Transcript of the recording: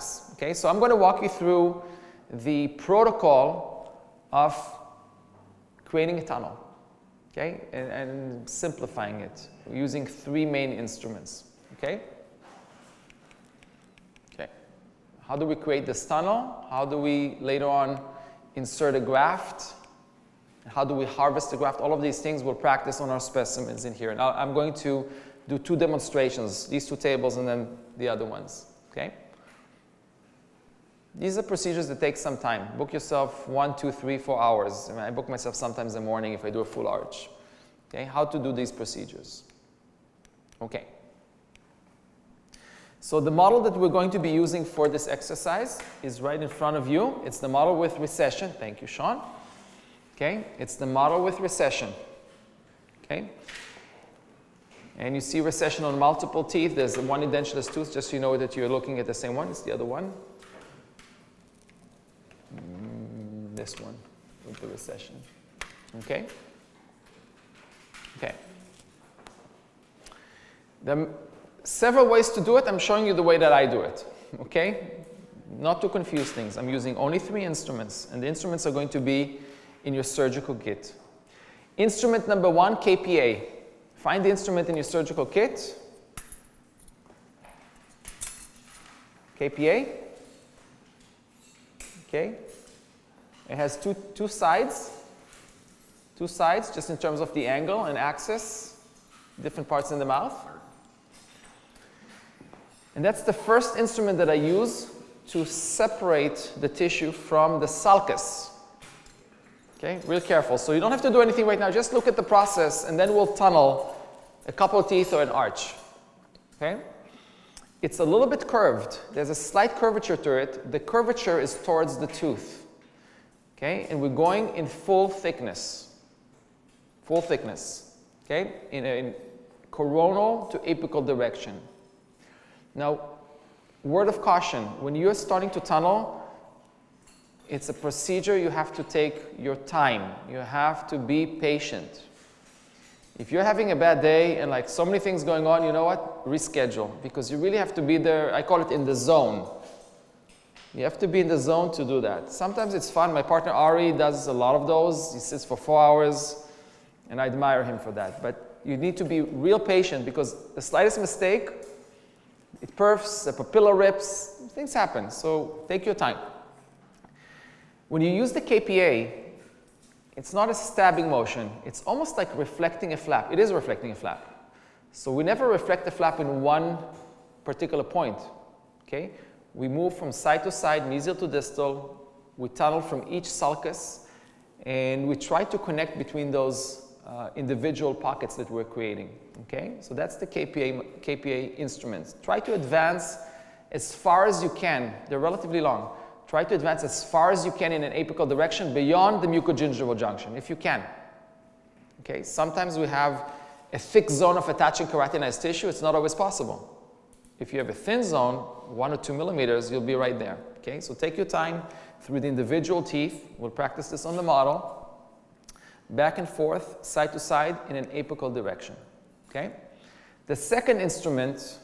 practice. Okay, so I'm going to walk you through the protocol of creating a tunnel, okay, and simplifying it using 3 main instruments. Okay. Okay. How do we create this tunnel? How do we later on insert a graft? How do we harvest the graft? All of these things we'll practice on our specimens in here. Now I'm going to do 2 demonstrations, these 2 tables and then the other ones. Okay? These are procedures that take some time. Book yourself 1, 2, 3, 4 hours. I book myself sometimes in the morning if I do a full arch. Okay? How to do these procedures. Okay. So the model that we're going to be using for this exercise is right in front of you. It's the model with recession. Thank you, Sean. Okay, it's the model with recession. Okay, and you see recession on multiple teeth. There's one edentulous tooth, just so you know that you're looking at the same one. It's the other one. This one with the recession. Okay. Okay. There are several ways to do it. I'm showing you the way that I do it. Okay, not to confuse things. I'm using only 3 instruments, and the instruments are going to be in your surgical kit. Instrument number 1, KPA. Find the instrument in your surgical kit. KPA. Okay. It has two sides. 2 sides, just in terms of the angle and axis. Different parts in the mouth. And that's the first instrument that I use to separate the tissue from the sulcus. Okay, real careful. So you don't have to do anything right now. Just look at the process, and then we'll tunnel a couple of teeth or an arch. Okay? It's a little bit curved. There's a slight curvature to it. The curvature is towards the tooth. Okay? And we're going in full thickness. Full thickness. Okay? In coronal to apical direction. Now, word of caution. When you're starting to tunnel, it's a procedure you have to take your time. You have to be patient. If you're having a bad day and like so many things going on, you know what? Reschedule, because you really have to be there. I call it in the zone. You have to be in the zone to do that. Sometimes it's fun. My partner Ari does a lot of those. He sits for 4 hours, and I admire him for that. But you need to be real patient, because the slightest mistake, it perfs, the papilla rips, things happen. So take your time. When you use the KPA, it's not a stabbing motion. It's almost like reflecting a flap. It is reflecting a flap. So we never reflect the flap in one particular point. Okay? We move from side to side, mesial to distal. We tunnel from each sulcus, and we try to connect between those individual pockets that we're creating. Okay? So that's the KPA instruments. Try to advance as far as you can. They're relatively long. Try to advance as far as you can in an apical direction beyond the mucogingival junction, if you can. Okay? Sometimes we have a thick zone of attaching keratinized tissue. It's not always possible. If you have a thin zone, 1 or 2 millimeters, you'll be right there. Okay? So take your time through the individual teeth. We'll practice this on the model. Back and forth, side to side, in an apical direction. Okay? The second instrument